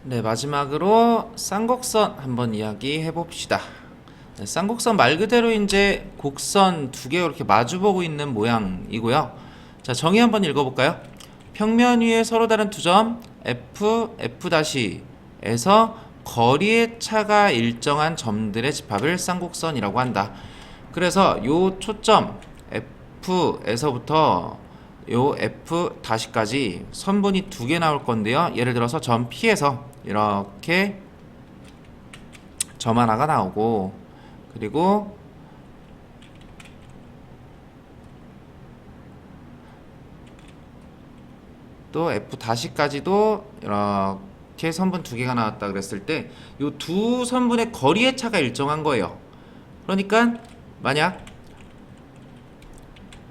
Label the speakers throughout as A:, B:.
A: 네, 마지막으로 쌍곡선 한번 이야기해 봅시다. 네, 쌍곡선 말 그대로 이제 곡선 두 개가 이렇게 마주보고 있는 모양이고요. 자, 정의 한번 읽어볼까요? 평면 위에 서로 다른 두 점 F, F'에서 거리의 차가 일정한 점들의 집합을 쌍곡선이라고 한다. 그래서 요 초점 F에서부터 요 F 다시까지 선분이 두 개 나올 건데요. 예를 들어서 점 P에서 이렇게 점 하나가 나오고, 그리고 또 F 다시까지도 이렇게 선분 두 개가 나왔다 그랬을 때 요 두 선분의 거리의 차가 일정한 거예요. 그러니까 만약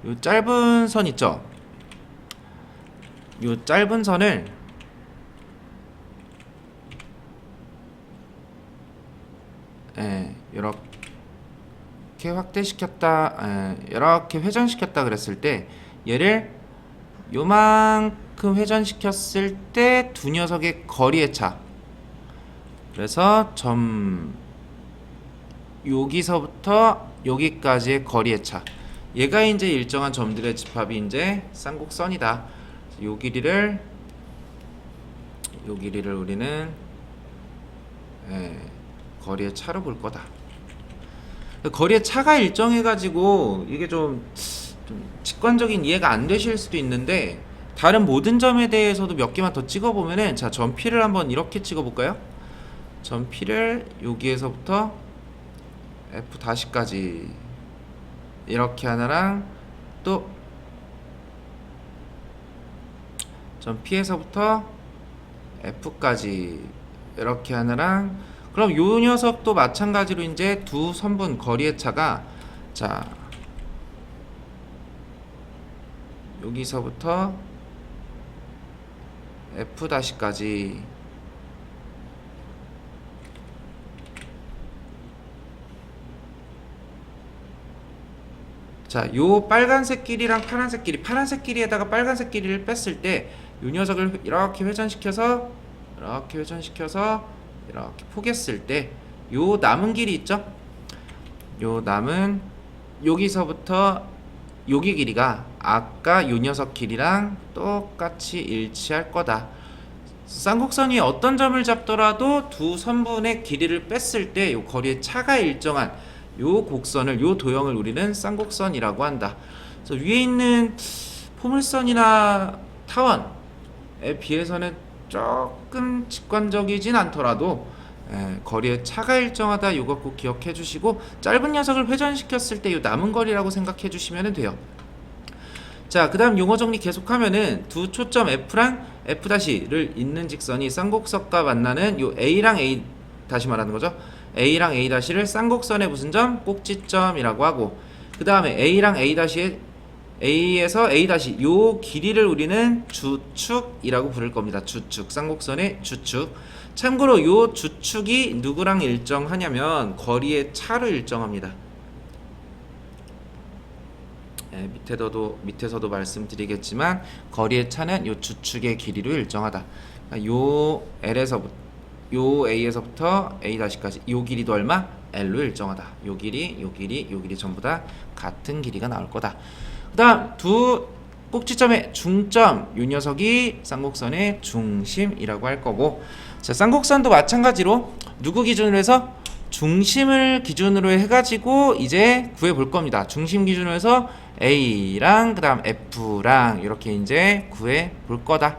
A: 요 짧은 선 있죠? 요 짧은 선을 이렇게 확대시켰다, 이렇게 회전시켰다 그랬을 때 얘를 요만큼 회전시켰을 때 두 녀석의 거리의 차, 그래서 점 여기서부터 여기까지의 거리의 차, 얘가 이제 일정한 점들의 집합이 이제 쌍곡선이다. 요 길이를 우리는 거리의 차로 볼 거다. 거리의 차가 일정해가지고 이게 좀 직관적인 이해가 안 되실 수도 있는데, 다른 모든 점에 대해서도 몇 개만 더 찍어보면은, 자, 점 P를 한번 이렇게 찍어볼까요? 점 P를 여기에서부터 F 다시까지 이렇게 하나랑, 또 점 P에서부터 F까지 이렇게 하나랑, 그럼 요 녀석도 마찬가지로 이제 두 선분 거리의 차가, 자, 여기서부터 F 다시까지 자, 요 빨간색 길이랑 파란색 길이, 파란색 길이에다가 빨간색 길이를 뺐을 때 요 녀석을 이렇게 회전시켜서 이렇게 포개했을 때 요 남은 길이 있죠? 요 남은 여기서부터 여기 길이가 아까 요 녀석 길이랑 똑같이 일치할 거다. 쌍곡선 위에 어떤 점을 잡더라도 두 선분의 길이를 뺐을 때 요 거리의 차가 일정한 요 곡선을, 요 도형을 우리는 쌍곡선이라고 한다. 그래서 위에 있는 포물선이나 타원에 비해서는 조금 직관적이진 않더라도 거리의 차가 일정하다, 요거 꼭 기억해 주시고, 짧은 녀석을 회전시켰을 때 요 남은 거리라고 생각해 주시면 돼요. 자, 그 다음 용어 정리 계속하면은, 두 초점 F랑 F'를 잇는 직선이 쌍곡선과 만나는 요 A랑 A 다시 말하는 거죠. A랑 A'를 쌍곡선의 무슨 점? 꼭지점이라고 하고, 그 다음에 A랑 A에서 A' 요 길이를 우리는 주축이라고 부를 겁니다. 주축, 쌍곡선의 주축. 참고로 요 주축이 누구랑 일정하냐면 거리의 차로 일정합니다. 밑에서도 말씀드리겠지만 거리의 차는 요 주축의 길이로 일정하다. 요 A에서부터 A'까지 요 길이도 얼마? L로 일정하다. 요 길이 전부 다 같은 길이가 나올 거다. 그 다음 두 꼭지점의 중점, 요 녀석이 쌍곡선의 중심이라고 할 거고, 자, 쌍곡선도 마찬가지로 누구 기준으로 해서? 중심을 기준으로 해가지고 이제 구해 볼 겁니다. 중심 기준으로 해서 A랑 그 다음 F랑 이렇게 이제 구해 볼 거다.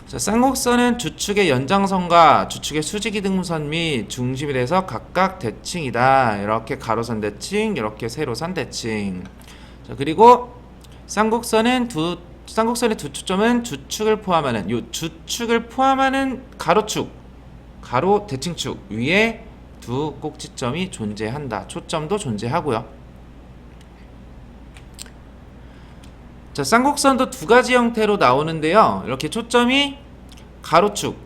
A: 자, 쌍곡선은 주축의 연장선과 주축의 수직이등분선 및 중심에 대해서 각각 대칭이다. 이렇게 가로선 대칭, 이렇게 세로선 대칭. 자, 그리고 쌍곡선의 두 초점은 주축을 포함하는 요 주축을 포함하는 가로축, 가로 대칭축 위에 두 꼭지점이 존재한다. 초점도 존재하고요. 자, 쌍곡선도 두 가지 형태로 나오는데요. 이렇게 초점이 가로축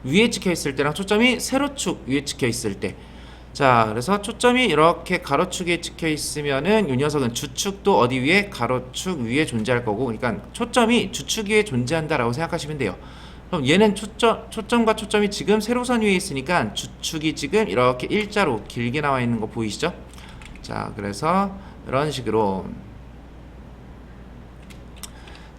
A: 위에 찍혀 있을 때랑 초점이 세로축 위에 찍혀 있을 때, 자, 그래서 초점이 이렇게 가로축에 찍혀 있으면은 이 녀석은 주축도 어디 위에? 가로축 위에 존재할 거고, 그러니까 초점이 주축 위에 존재한다라고 생각하시면 돼요. 그럼 얘는 초점과 초점이 지금 세로선 위에 있으니까 주축이 지금 이렇게 일자로 길게 나와 있는 거 보이시죠? 자, 그래서 이런 식으로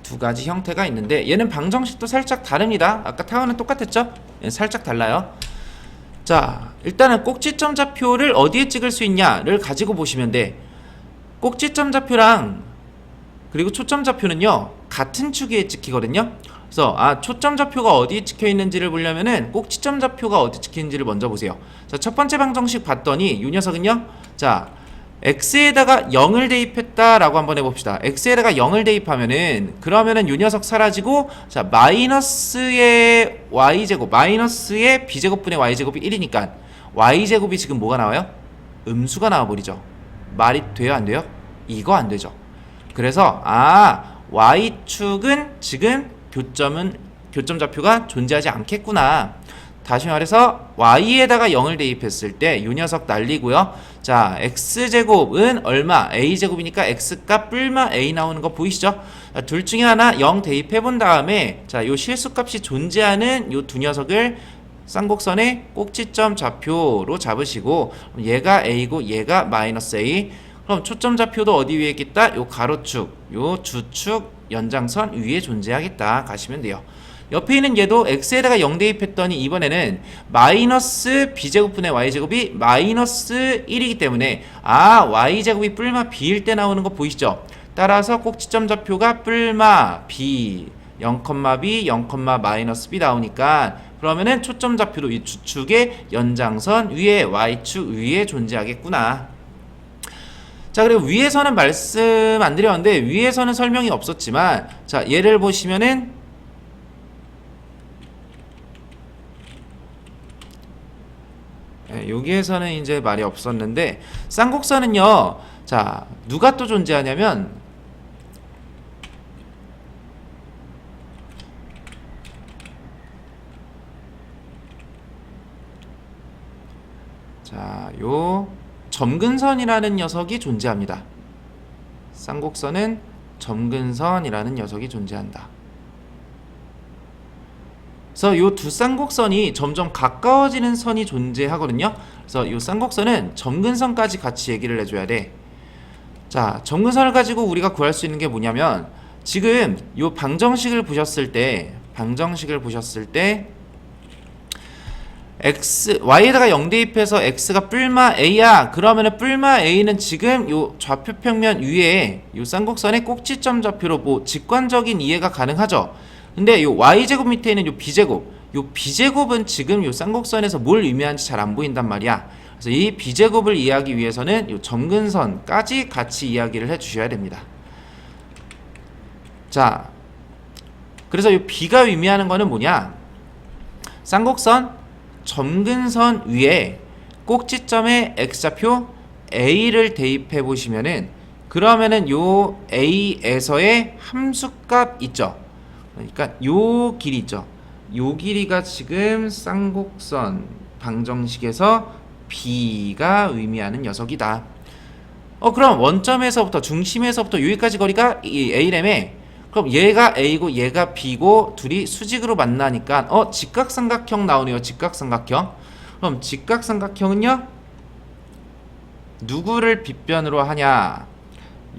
A: 두 가지 형태가 있는데 얘는 방정식도 살짝 다릅니다. 아까 타원은 똑같았죠? 얘는 살짝 달라요. 자, 일단은 꼭지점 좌표를 어디에 찍을 수 있냐를 가지고 보시면 돼. 꼭지점 좌표랑 그리고 초점 좌표는요 같은 축에 찍히거든요. 그래서 초점 좌표가 어디에 찍혀 있는지를 보려면은 꼭지점 좌표가 어디 찍혀 있는지를 먼저 보세요. 자, 첫 번째 방정식 봤더니 이 녀석은요, 자, x에다가 0을 대입했다라고 한번 해봅시다. x에다가 0을 대입하면은 그러면은 이 녀석 사라지고, 자, 마이너스의 y제곱 마이너스의 b제곱분의 y제곱이 1이니까 y제곱이 지금 뭐가 나와요? 음수가 나와버리죠. 말이 돼요, 안 돼요? 이거 안 되죠. 그래서 y축은 지금 교점 좌표가 존재하지 않겠구나. 다시 말해서 y에다가 0을 대입했을 때 이 녀석 날리고요. 자, x제곱은 얼마? a제곱이니까 x값 뿔마 a 나오는 거 보이시죠? 둘 중에 하나 0 대입해 본 다음에, 자, 요 실수값이 존재하는 요 두 녀석을 쌍곡선의 꼭지점 좌표로 잡으시고, 얘가 a고 얘가 마이너스 a. 그럼 초점 좌표도 어디 위에 있겠다? 요 가로축, 요 주축 연장선 위에 존재하겠다 가시면 돼요. 옆에 있는 얘도 x에다가 0 대입했더니 이번에는 마이너스 b제곱분의 y제곱이 마이너스 1이기 때문에 y제곱이 뿔마 b일 때 나오는 거 보이시죠? 따라서 꼭지점 좌표가 뿔마 b 0,b 0,-b 나오니까 그러면은 초점 좌표도 이 주축의 연장선 위에 y축 위에 존재하겠구나. 자, 그리고 위에서는 말씀 안 드렸는데 위에서는 설명이 없었지만, 자, 얘를 보시면은 여기에서는 이제 말이 없었는데 쌍곡선은요, 자, 누가 또 존재하냐면 자, 요 점근선이라는 녀석이 존재합니다. 쌍곡선은 점근선이라는 녀석이 존재한다. 그래서 요 두 쌍곡선이 점점 가까워지는 선이 존재하거든요. 그래서 요 쌍곡선은 점근선까지 같이 얘기를 해줘야 돼. 자, 점근선을 가지고 우리가 구할 수 있는 게 뭐냐면, 지금 요 방정식을 보셨을 때 y에다가 0 대입해서 x가 뿔마 a야. 그러면은 뿔마 a는 지금 요 좌표 평면 위에 요 쌍곡선의 꼭지점 좌표로 뭐 직관적인 이해가 가능하죠. 근데 요 y제곱 밑에 있는 요 b제곱은 지금 요 쌍곡선에서 뭘 의미하는지 잘 안 보인단 말이야. 그래서 이 b제곱을 이해하기 위해서는 요 점근선까지 같이 이야기를 해 주셔야 됩니다. 자, 그래서 요 b가 의미하는 거는 뭐냐? 쌍곡선 점근선 위에 꼭지점에 x좌표 a를 대입해 보시면은 그러면은 요 a에서의 함수값 있죠. 그러니까 요 길이 있죠. 요 길이가 지금 쌍곡선 방정식에서 b가 의미하는 녀석이다. 그럼 원점에서부터 중심에서부터 여기까지 거리가 이 a라며. 그럼 얘가 a고 얘가 b고 둘이 수직으로 만나니까 직각삼각형 나오네요. 직각삼각형. 그럼 직각삼각형은요, 누구를 빗변으로 하냐?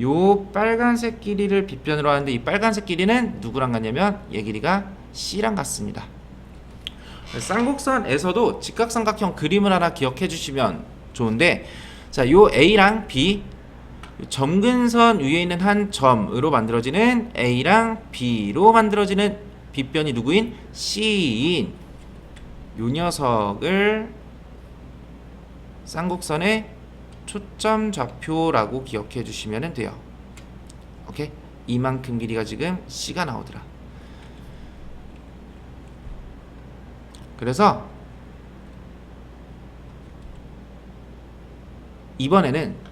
A: 요 빨간색 길이를 빗변으로 하는데 이 빨간색 길이는 누구랑 같냐면 얘 길이가 c랑 같습니다. 쌍곡선에서도 직각삼각형 그림을 하나 기억해 주시면 좋은데, 자, 요 a랑 b 점근선 위에 있는 한 점으로 만들어지는 a랑 b로 만들어지는 빗변이 누구인? c인 요 녀석을 쌍곡선의 초점 좌표라고 기억해 주시면 돼요. 오케이? 이만큼 길이가 지금 c가 나오더라. 그래서 이번에는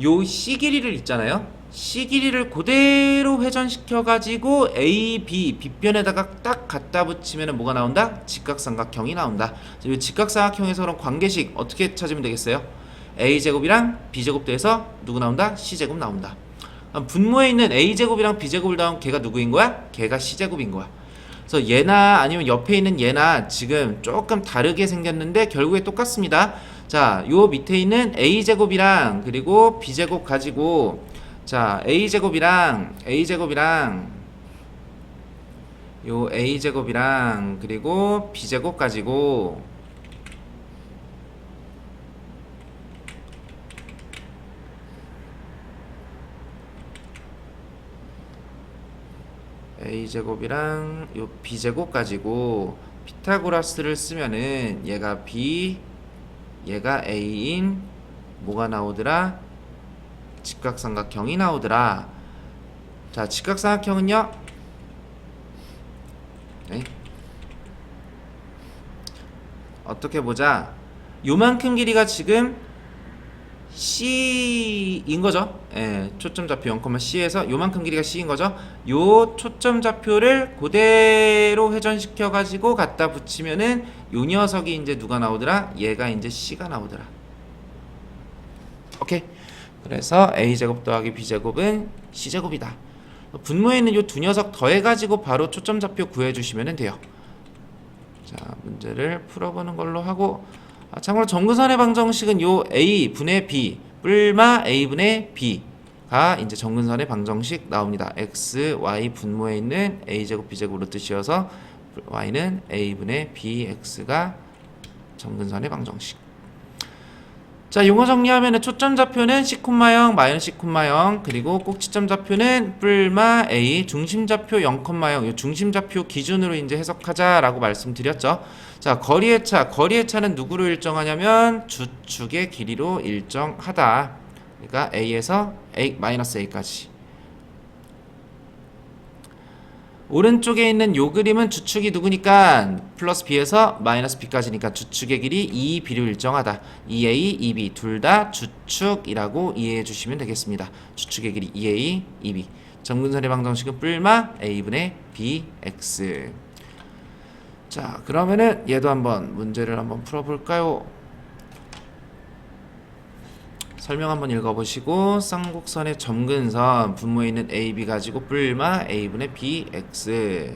A: 요 C 길이를 있잖아요. C 길이를 그대로 회전시켜 가지고 A, B, 빗변에다가 딱 갖다 붙이면 뭐가 나온다? 직각삼각형이 나온다. 이 직각삼각형에서 그럼 관계식 어떻게 찾으면 되겠어요? A제곱이랑 B제곱 더해서 누구 나온다? C제곱 나온다. 분모에 있는 A제곱이랑 B제곱을 더하면 걔가 누구인 거야? 걔가 C제곱인 거야. 그래서 얘나 아니면 옆에 있는 얘나 지금 조금 다르게 생겼는데 결국에 똑같습니다. 자, 요 밑에 있는 a제곱이랑 그리고 b제곱 가지고 자, a제곱이랑 요 a제곱이랑 그리고 b제곱 가지고 a제곱이랑 요 b제곱 가지고 피타고라스를 쓰면은 얘가 b 얘가 a인 뭐가 나오더라? 직각삼각형이 나오더라. 자, 직각삼각형은요, 네. 어떻게 보자. 요만큼 길이가 지금 C인 거죠. 예, 초점좌표 0,C에서 요만큼 길이가 C인 거죠. 요 초점좌표를 그대로 회전시켜 가지고 갖다 붙이면은 요 녀석이 이제 누가 나오더라? 얘가 이제 C가 나오더라. 오케이. 그래서 A제곱 더하기 B제곱은 C제곱이다. 분모에 있는 요 두 녀석 더해가지고 바로 초점좌표 구해주시면 돼요. 자, 문제를 풀어보는 걸로 하고, 참고로 정근선의 방정식은 요 A 분의 B 뿔마 A 분의 B가 이제 정근선의 방정식 나옵니다. X, Y 분모에 있는 A제곱 B제곱으로 뜻이어서 Y는 A 분의 BX가 정근선의 방정식. 자, 용어 정리하면은 초점좌표는 C,0 마이너스 C,0 그리고 꼭지점좌표는 뿔마 A 중심좌표 0,0 요 중심좌표 기준으로 이제 해석하자라고 말씀드렸죠. 자, 거리의 차는 누구로 일정하냐면 주축의 길이로 일정하다. 그러니까 A에서 A 마이너스 A까지. 오른쪽에 있는 요 그림은 주축이 누구니까 플러스 B에서 마이너스 B까지니까 주축의 길이 2B로 일정하다. 2A, 2B 둘 다 주축이라고 이해해 주시면 되겠습니다. 주축의 길이 2A, 2B. 정근선의 방정식은 뿔마 A분의 BX. 자, 그러면은 얘도 한번 문제를 한번 풀어볼까요? 설명 한번 읽어보시고 쌍곡선의 점근선 분모에 있는 AB 가지고 뿔마 A분의 BX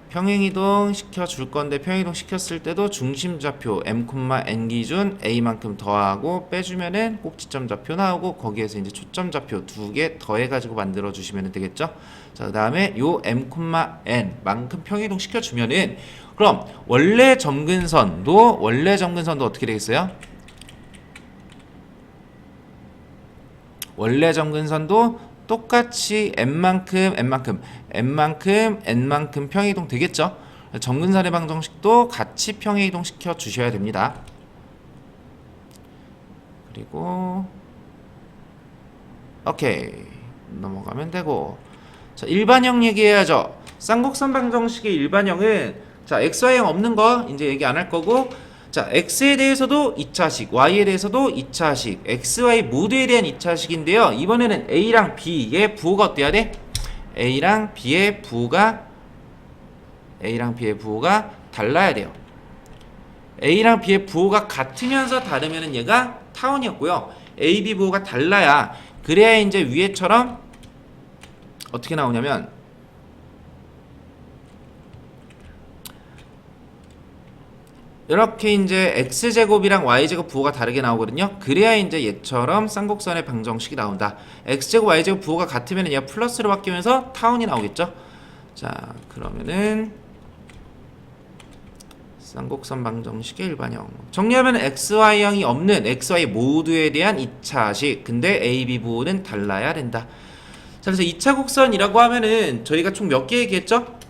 A: 평행이동 시켜줄 건데 평행이동 시켰을 때도 중심좌표 M,N 기준 A만큼 더하고 빼주면은 꼭지점 좌표 나오고 거기에서 이제 초점좌표 두 개 더해가지고 만들어주시면 되겠죠. 자, 그 다음에 요 M,N 만큼 평행이동 시켜주면은 그럼 원래 점근선도 어떻게 되겠어요? 원래 점근선도 똑같이 N만큼 평행이동 되겠죠? 점근선의 방정식도 같이 평행이동 시켜 주셔야 됩니다. 그리고 오케이 넘어가면 되고, 자, 일반형 얘기해야죠. 쌍곡선 방정식의 일반형은 자, XY형 없는 거 이제 얘기 안 할 거고, 자, X에 대해서도 2차식, Y에 대해서도 2차식, XY 모두에 대한 2차식인데요. 이번에는 A랑 B의 부호가 어때야 돼? A랑 B의 부호가 달라야 돼요. A랑 B의 부호가 같으면서 다르면은 얘가 타원이었고요. A, B 부호가 달라야, 그래야 이제 위에처럼 어떻게 나오냐면 이렇게 이제 x제곱이랑 y제곱 부호가 다르게 나오거든요. 그래야 이제 얘처럼 쌍곡선의 방정식이 나온다. x제곱 y제곱 부호가 같으면 얘가 플러스로 바뀌면서 타원이 나오겠죠. 자, 그러면은 쌍곡선 방정식의 일반형 정리하면 xy형이 없는 xy 모두에 대한 2차식, 근데 a, b 부호는 달라야 된다. 자, 그래서 2차 곡선이라고 하면은 저희가 총 몇 개 얘기했죠?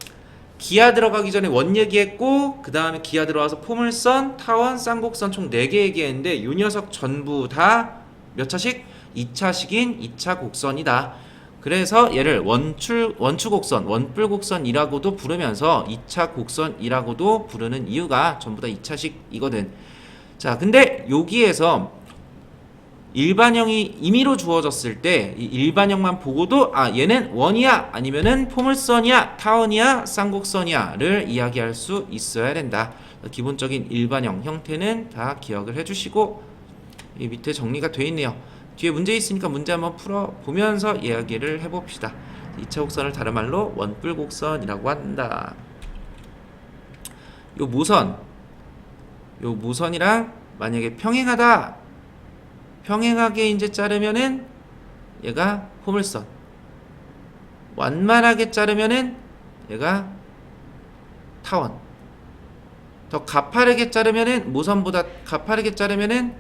A: 기하 들어가기 전에 원 얘기했고, 그 다음에 기하 들어와서 포물선, 타원, 쌍곡선 총 4개 얘기했는데 이 녀석 전부 다 몇 차식? 2차식인 2차 곡선이다. 그래서 얘를 원추곡선, 원뿔곡선이라고도 부르면서 2차 곡선이라고도 부르는 이유가 전부 다 2차식이거든. 자, 근데 여기에서 일반형이 임의로 주어졌을 때 이 일반형만 보고도 얘는 원이야 아니면은 포물선이야 타원이야 쌍곡선이야를 이야기할 수 있어야 된다. 기본적인 일반형 형태는 다 기억을 해주시고, 이 밑에 정리가 돼 있네요. 뒤에 문제 있으니까 문제 한번 풀어보면서 이야기를 해봅시다. 2차 곡선을 다른 말로 원뿔곡선이라고 한다. 요 모선, 요 모선이랑 만약에 평행하다, 평행하게 이제 자르면은 얘가 포물선, 완만하게 자르면은 얘가 타원, 더 가파르게 자르면은 모선보다 가파르게 자르면은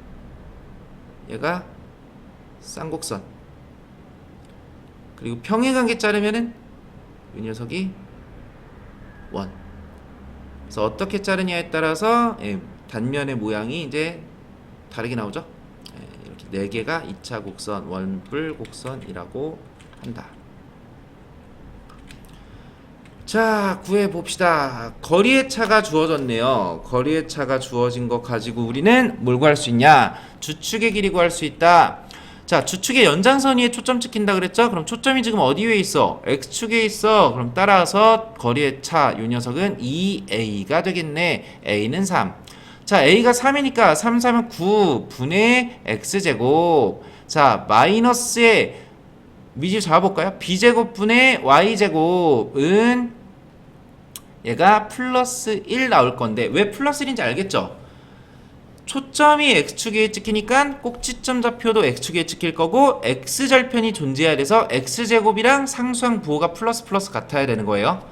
A: 얘가 쌍곡선, 그리고 평행하게 자르면은 이 녀석이 원. 그래서 어떻게 자르냐에 따라서 단면의 모양이 이제 다르게 나오죠. 이렇게 네 개가 2차 곡선, 원뿔 곡선이라고 한다. 자, 구해봅시다. 거리의 차가 주어졌네요. 거리의 차가 주어진 거 가지고 우리는 뭘 구할 수 있냐? 주축의 길이 구할 수 있다. 자, 주축의 연장선 위에 초점 찍힌다 그랬죠? 그럼 초점이 지금 어디 위에 있어? X축에 있어. 그럼 따라서 거리의 차, 요 녀석은 2A가 되겠네. A는 3. 자, A가 3이니까 3, 3은 9 분의 X제곱. 자, 마이너스에 미지 잡아볼까요? B제곱 분의 Y제곱은 얘가 플러스 1 나올 건데 왜 플러스 1인지 알겠죠? 초점이 X축에 찍히니까 꼭지점 좌표도 X축에 찍힐 거고 X절편이 존재해야 돼서 X제곱이랑 상수항 부호가 플러스 플러스 같아야 되는 거예요.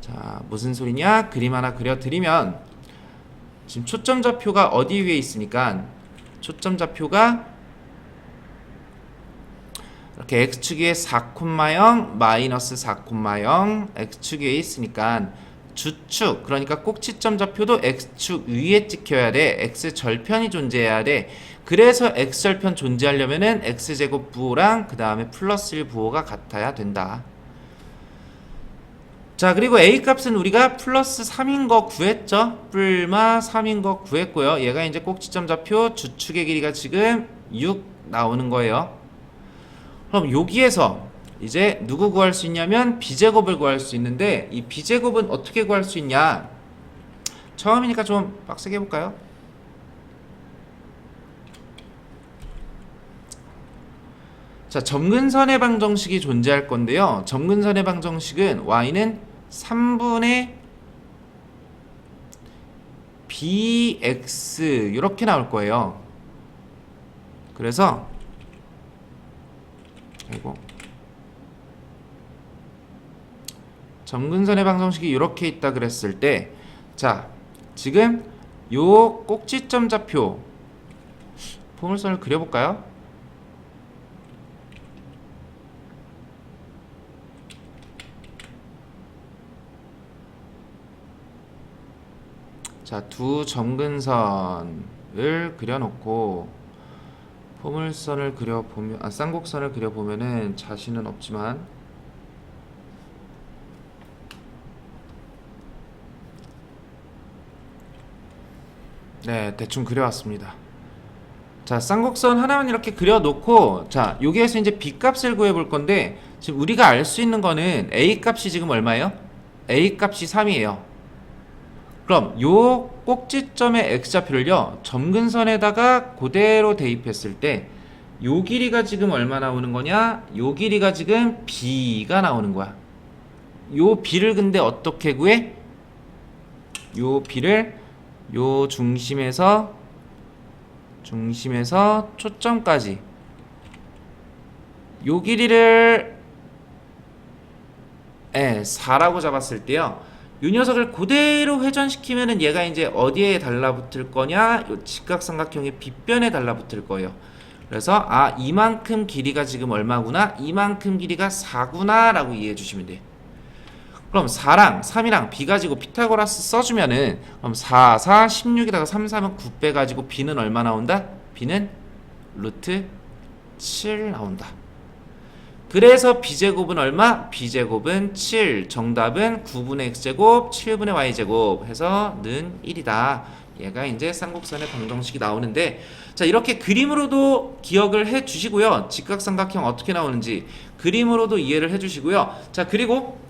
A: 자, 무슨 소리냐? 그림 하나 그려드리면 지금 초점 좌표가 어디 위에 있으니까 초점 좌표가 이렇게 X축 위에 4,0 마이너스 4,0 X축 위에 있으니까 주축, 그러니까 꼭지점 좌표도 X축 위에 찍혀야 돼. X절편이 존재해야 돼. 그래서 X절편 존재하려면은 X제곱 부호랑 그 다음에 플러스 1 부호가 같아야 된다. 자, 그리고 A값은 우리가 플러스 3인 거 구했죠? 뿔마 3인 거 구했고요. 얘가 이제 꼭지점 좌표 주축의 길이가 지금 6 나오는 거예요. 그럼 여기에서 이제 누구 구할 수 있냐면 B제곱을 구할 수 있는데 이 B제곱은 어떻게 구할 수 있냐? 처음이니까 좀 빡세게 해볼까요? 자, 점근선의 방정식이 존재할 건데요. 점근선의 방정식은 y는 3분의 bx 이렇게 나올 거예요. 그래서 아이고, 점근선의 방정식이 이렇게 있다 그랬을 때, 자, 지금 요 꼭지점 좌표 포물선을 그려볼까요? 자, 두 점근선을 그려놓고 포물선을 그려보면, 쌍곡선을 그려보면은 자신은 없지만 네, 대충 그려왔습니다. 자, 쌍곡선 하나만 이렇게 그려놓고, 자, 여기에서 이제 B값을 구해볼 건데, 지금 우리가 알 수 있는 거는 A값이 지금 얼마예요? A값이 3이에요. 그럼 요 꼭지점의 X좌표를요, 점근선에다가 그대로 대입했을 때, 요 길이가 지금 얼마 나오는 거냐? 요 길이가 지금 B가 나오는 거야. 요 B를 근데 어떻게 구해? 요 B를 요 중심에서 초점까지 요 길이를 4라고 잡았을 때요, 요 녀석을 그대로 회전시키면은 얘가 이제 어디에 달라붙을 거냐? 요 직각삼각형의 빗변에 달라붙을 거예요. 그래서 이만큼 길이가 지금 얼마구나? 이만큼 길이가 4구나 라고 이해해 주시면 돼요. 그럼 4랑 3이랑 B 가지고 피타고라스 써주면은, 그럼 4, 4, 16에다가 3, 3은 9 빼가지고 B는 얼마 나온다? B는 루트 7 나온다. 그래서 B제곱은 얼마? B제곱은 7. 정답은 9분의 X제곱, 7분의 Y제곱 해서 는 1이다. 얘가 이제 쌍곡선의 방정식이 나오는데, 자, 이렇게 그림으로도 기억을 해 주시고요. 직각삼각형 어떻게 나오는지 그림으로도 이해를 해 주시고요. 자, 그리고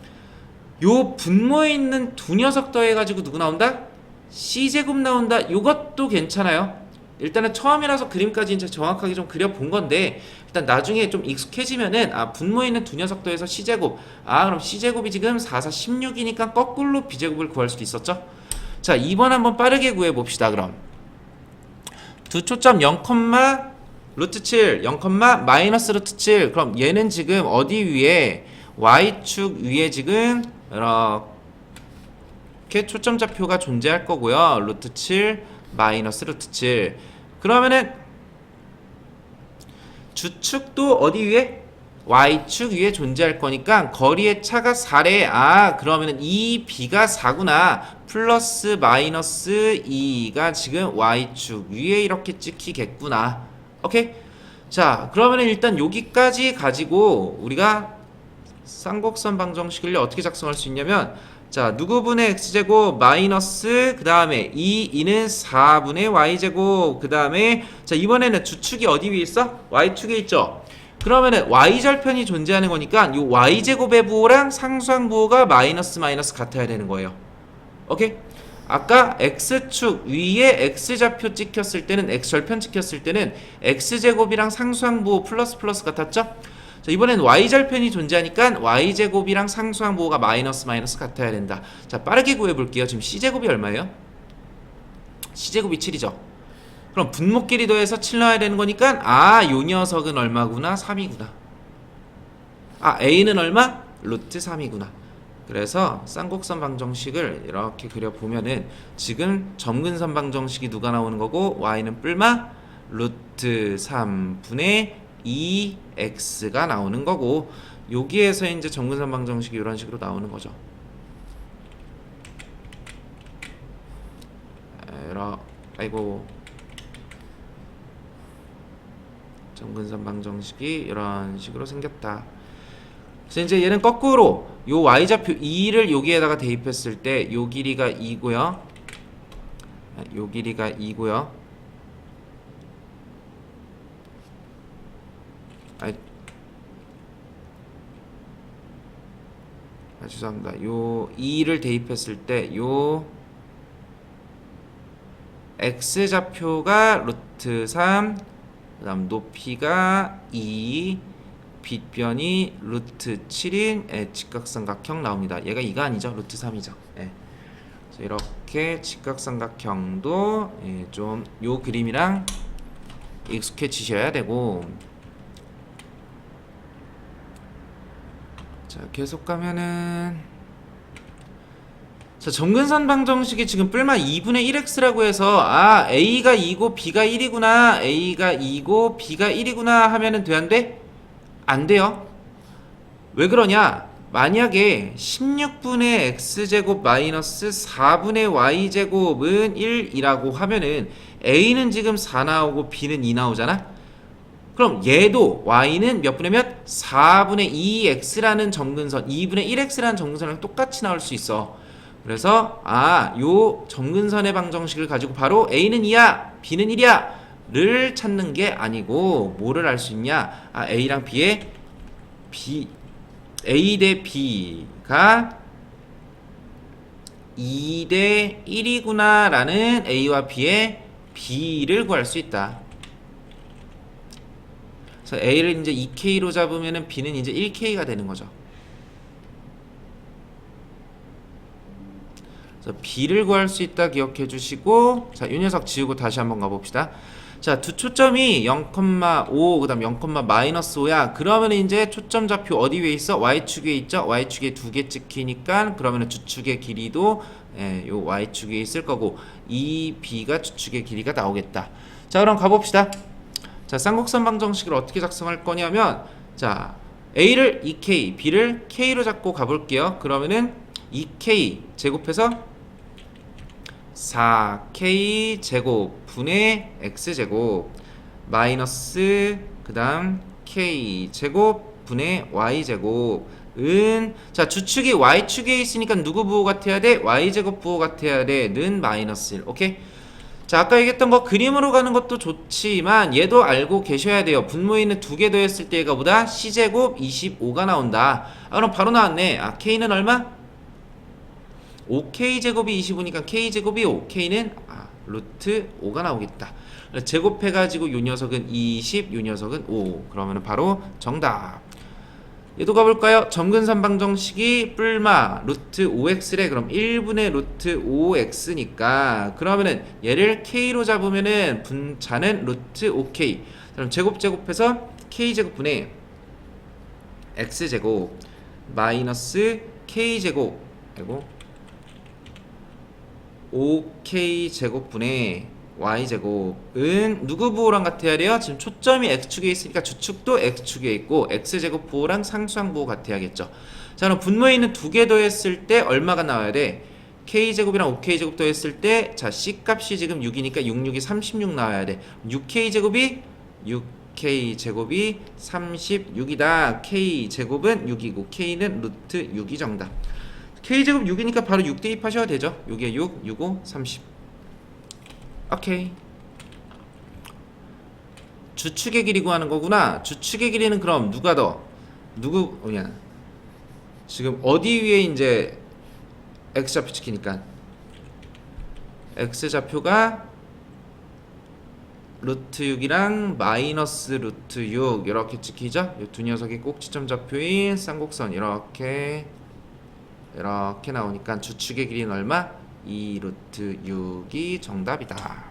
A: 요 분모에 있는 두 녀석 더해가지고 누구 나온다? C제곱 나온다. 요것도 괜찮아요. 일단은 처음이라서 그림까지 이제 정확하게 좀 그려본 건데, 일단 나중에 좀 익숙해지면은 분모에 있는 두 녀석 더해서 C제곱, 그럼 C제곱이 지금 4, 4, 16이니까 거꾸로 B제곱을 구할 수도 있었죠. 자, 2번 한번 빠르게 구해봅시다. 그럼 두 초점 0, 루트 7, 0, 마이너스 루트 7. 그럼 얘는 지금 어디 위에, y축 위에 지금 이렇게 초점 좌표가 존재할 거고요. 루트 7 마이너스 루트 7. 그러면은 주축도 어디 위에? y축 위에 존재할 거니까 거리의 차가 4래. 아, 그러면은 이 b가 4구나. 플러스 마이너스 2가 지금 y축 위에 이렇게 찍히겠구나. 오케이? 자, 그러면은 일단 여기까지 가지고 우리가 쌍곡선 방정식을 어떻게 작성할 수 있냐면, 자, 누구분의 x제곱 마이너스 그 다음에 2는 4분의 y제곱 그 다음에, 자, 이번에는 주축이 어디 위에 있어? y축에 있죠. 그러면은 y절편이 존재하는 거니까 이 y제곱의 부호랑 상수항부호가 마이너스 같아야 되는 거예요. 오케이? 아까 x축 위에 x좌표 찍혔을 때는, x절편 찍혔을 때는 x제곱이랑 상수항부호 플러스 같았죠? 자, 이번엔 y절편이 존재하니까 y제곱이랑 상수항부호가 마이너스 같아야 된다. 자, 빠르게 구해볼게요. 지금 c제곱이 얼마예요? c제곱이 7이죠. 그럼 분모끼리 더해서 7 넣어야 되는 거니까, 아, 요 녀석은 얼마구나? 3이구나. 아, a는 얼마? 루트 3이구나. 그래서 쌍곡선 방정식을 이렇게 그려보면은 지금 점근선 방정식이 누가 나오는 거고, y는 뿔마 루트 3분의 2x가 나오는 거고, 여기에서 이제 점근선 방정식이 이런 식으로 나오는 거죠. 아이고, 점근선 방정식이 이런 식으로 생겼다. 그래서 이제 얘는 거꾸로 요 y좌표 2를 여기에다가 대입했을 때 요 길이가 2고요. 요 길이가 2고요. 죄송합니다. 요 2를 대입했을 때 요 x좌표가 루트 3, 그 다음 높이가 2, 빗변이 루트 7인 직각삼각형 나옵니다. 얘가 2가 아니죠. 루트 3이죠. 이렇게 직각삼각형도 좀 요 그림이랑 익숙해지셔야 되고, 자, 계속 가면은, 자, 점근선 방정식이 지금 뿔마 2분의 1x라고 해서, 아, a가 2고 b가 1이구나, a가 2고 b가 1이구나 하면은 돼, 안 돼? 안 돼요. 왜 그러냐? 만약에 16분의 x제곱 마이너스 4분의 y제곱은 1이라고 하면은 a는 지금 4 나오고 b는 2 나오잖아? 그럼 얘도 y는 몇 분의 몇? 4분의 2x라는 점근선, 2분의 1x라는 점근선이랑 똑같이 나올 수 있어. 그래서 아, 요 점근선의 방정식을 가지고 바로 a는 2야, b는 1이야 를 찾는 게 아니고 뭐를 알 수 있냐? 아, a랑 b의 a 대 b가 2 대 1이구나 라는 a와 b의 b를 구할 수 있다. 그래서 a를 이제 2k로 잡으면은 b는 이제 1k가 되는 거죠. 그래서 b를 구할 수 있다 기억해 주시고, 자, 이 녀석 지우고 다시 한번 가봅시다. 자, 두 초점이 0,5 그 다음 0, 마이너스 5야. 그러면 이제 초점 좌표 어디 위에 있어? y축에 있죠? y축에 두 개 찍히니까 그러면 주축의 길이도 요 y축에 있을 거고, 이 b가 주축의 길이가 나오겠다. 자, 그럼 가봅시다. 자, 쌍곡선 방정식을 어떻게 작성할 거냐면, 자, a를 2k, b를 k로 잡고 가볼게요. 그러면은 2k 제곱해서 4k 제곱 분의 x제곱 마이너스 그 다음 k 제곱 분의 y제곱은, 자, 주축이 y축에 있으니까 누구 부호 같아야 돼? y제곱 부호 같아야 돼. 는 마이너스 1. 오케이? 자, 아까 얘기했던 거 그림으로 가는 것도 좋지만 얘도 알고 계셔야 돼요. 분모에 있는 두 개 더했을 때 얘가 보다 c제곱 25가 나온다. 아, 그럼 바로 나왔네. 아, k는 얼마? 5k제곱이 25니까 k제곱이 5, k는 루트 5가 나오겠다. 제곱해가지고 요 녀석은 20, 요 녀석은 5. 그러면 바로 정답. 얘도 가볼까요? 점근선 방정식이 뿔마 루트 5x래. 그럼 1분의 루트 5x니까 그러면은 얘를 k로 잡으면은 분자는 루트 5k. 그럼 제곱해서 k제곱분의 x제곱 마이너스 k제곱 그리고 5k제곱분의 y제곱은 누구 부호랑 같아야 돼요? 지금 초점이 x축에 있으니까 주축도 x축에 있고 x제곱 부호랑 상수항 부호 같아야겠죠. 자, 그럼 분모에 있는 두 개 더했을 때 얼마가 나와야 돼? k제곱이랑 5k제곱 더했을 때 자, c값이 지금 6이니까 6, 6이 36 나와야 돼. 6k제곱이 6k제곱이 36이다. k제곱은 6이고 k는 루트 6이 정답. k제곱 6이니까 바로 6 대입하셔도 되죠. 6에 6, 6, 5, 30. 오케이. 주축의 길이 구하는 거구나. 주축의 길이는 그럼 누가 더? 뭐냐? 지금 어디 위에 이제 x좌표 찍히니까 x좌표가 루트 6이랑 마이너스 루트 6 이렇게 찍히죠? 이 두 녀석이 꼭지점 좌표인 쌍곡선 이렇게 나오니까 주축의 길이는 얼마? 2 루트 6이 정답이다.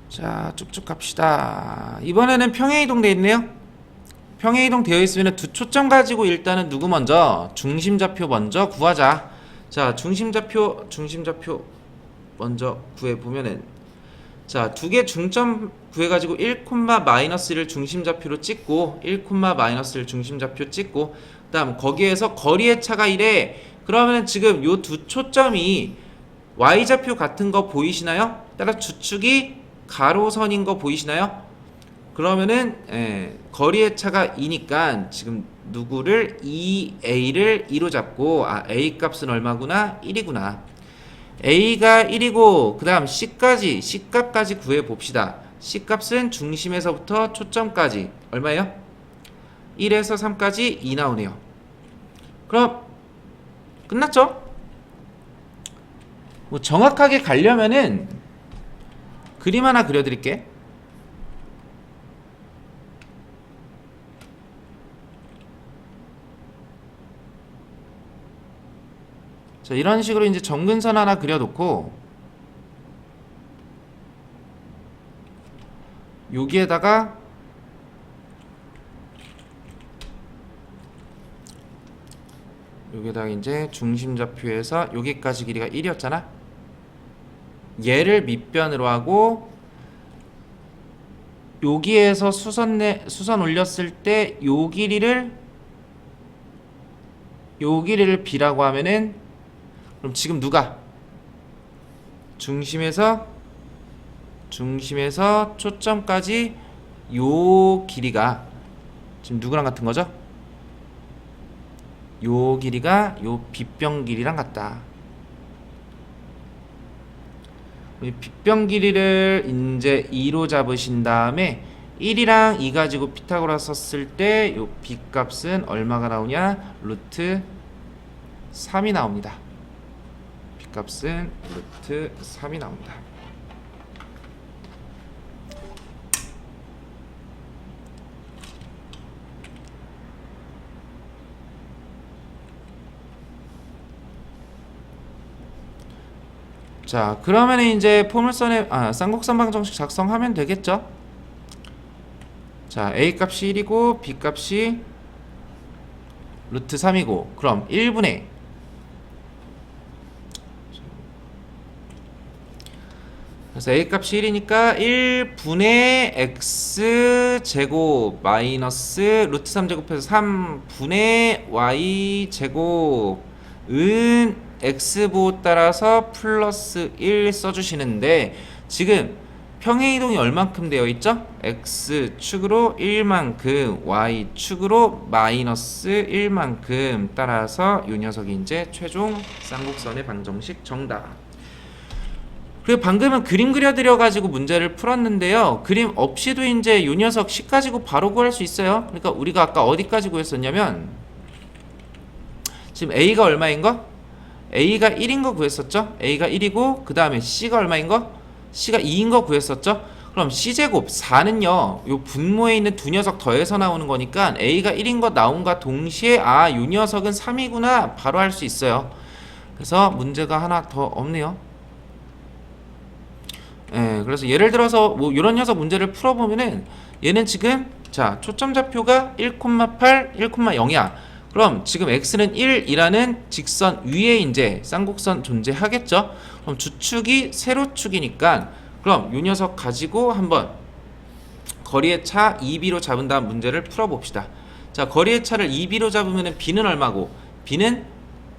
A: 자, 쭉쭉 갑시다. 이번에는 평행이동 되어 있네요. 평행이동 되어 있으면 두 초점 가지고 일단은 누구 먼저? 중심좌표 먼저 구하자. 자, 중심좌표 먼저 구해보면은 자, 두 개 중점 구해가지고 1, 마이너스를 중심좌표로 찍고 1, 마이너스를 중심좌표 찍고 그 다음 거기에서 거리의 차가 1에 그러면 지금 요 두 초점이 y좌표 같은 거 보이시나요? 따라 주축이 가로선인 거 보이시나요? 그러면은 거리의 차가 2니까 지금 누구를 2a를 2로 잡고 a 값은 얼마구나? 1이구나. a가 1이고 그 다음 c값까지 구해봅시다. c값은 중심에서부터 초점까지 얼마예요? 1에서 3까지 2 나오네요. 그럼 끝났죠? 뭐 정확하게 가려면은 그림 하나 그려드릴게. 자, 이런 식으로 이제 점근선 하나 그려놓고 여기에다가 이제 중심좌표에서 여기까지 길이가 1이었잖아. 얘를 밑변으로 하고 여기에서 수선 올렸을 때 요 길이를 b라고 하면은 그럼 지금 누가 중심에서 초점까지 요 길이가 지금 누구랑 같은 거죠? 요 길이가 요 빗변 길이랑 같다. 빗변 길이를 이제 2로 잡으신 다음에 1이랑 2 가지고 피타고라스 썼을 때 요 b 값은 얼마가 나오냐? 루트 3이 나옵니다. b 값은 루트 3이 나옵니다. 자, 그러면 이제 포물선의 쌍곡선 방정식 작성하면 되겠죠? 자, a 값이 1이고 b 값이 루트 3이고 그럼 1분의 그래서 a 값이 1이니까 1분의 x제곱 마이너스 루트 3제곱해서 3분의 y제곱은 x부호 따라서 플러스 1 써주시는데 지금 평행이동이 얼만큼 되어 있죠? x축으로 1만큼 y축으로 마이너스 1만큼 따라서 이 녀석이 이제 최종 쌍곡선의 방정식 정답. 그리고 방금은 그림 그려드려가지고 문제를 풀었는데요. 그림 없이도 이제 이 녀석 식 가지고 바로 구할 수 있어요. 그러니까 우리가 아까 어디까지 구했었냐면 지금 a가 얼마인 거? a가 1인 거 구했었죠? a가 1이고 그 다음에 c가 얼마인 거? c가 2인 거 구했었죠? 그럼 C제곱 4는요 요 분모에 있는 두 녀석 더해서 나오는 거니까 A가 1인 거 나온과 동시에 아 요 녀석은 3이구나 바로 할 수 있어요. 그래서 문제가 하나 더 없네요. 예, 그래서 예를 들어서 뭐 이런 녀석 문제를 풀어보면은 얘는 지금 자 초점 좌표가 1,8, 1,0이야. 그럼 지금 x는 1이라는 직선 위에 이제 쌍곡선 존재하겠죠. 그럼 주축이 세로축이니까 그럼 이 녀석 가지고 한번 거리의 차 2b로 잡은 다음 문제를 풀어봅시다. 자 거리의 차를 2b로 잡으면 b는 얼마고 b는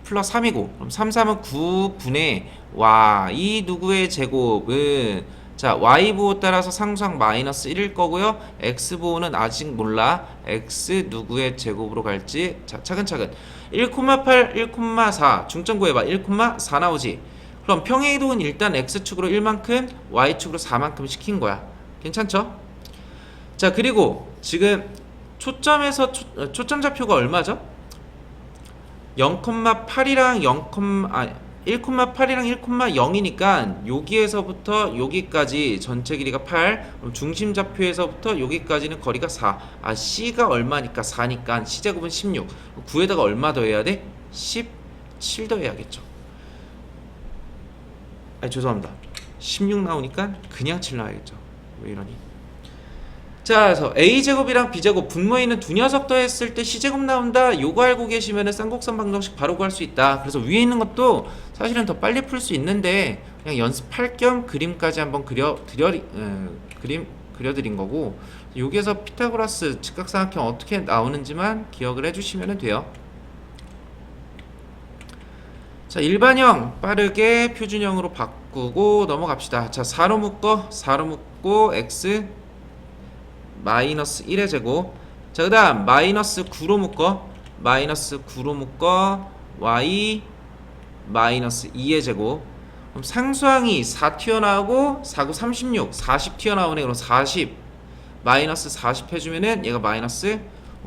A: 플러스 3이고 그럼 3, 3은 9분의 y 누구의 제곱은 자 y보호 따라서 상수항 마이너스 1일 거고요. x보호는 아직 몰라. x 누구의 제곱으로 갈지 자 차근차근 1,8, 1,4 중점 구해봐. 1,4 나오지. 그럼 평행 이동은 일단 x축으로 1만큼 y축으로 4만큼 시킨 거야. 괜찮죠? 자 그리고 지금 초점에서 초점 좌표가 얼마죠? 0,8이랑 1,8이랑 1,0이니까 여기에서부터 여기까지 전체 길이가 8 그럼 중심 좌표에서부터 여기까지는 거리가 4 아 C가 얼마니까 4니까 C제곱은 16 9에다가 얼마 더해야 돼? 17 더해야겠죠. 아니 죄송합니다 16 나오니까 그냥 7 나와야겠죠. 왜 이러니? 자 그래서 A제곱이랑 B제곱 분모에 있는 두 녀석 더했을 때 C제곱 나온다. 요거 알고 계시면은 쌍곡선 방정식 바로 구할 수 있다. 그래서 위에 있는 것도 사실은 더 빨리 풀 수 있는데 그냥 연습할 겸 그림까지 한번 그림 그려드린 거고 여기에서 피타고라스 직각삼각형 어떻게 나오는지만 기억을 해주시면 돼요. 자 일반형 빠르게 표준형으로 바꾸고 넘어갑시다. 자 4로 묶고 x 마이너스 1의 제곱 자 그 다음 마이너스 9로 묶어 y 마이너스 2의 제곱 그럼 상수항이 4 튀어나오고 4, 9, 36 40 튀어나오네. 그럼 40 마이너스 40 해주면은 얘가 마이너스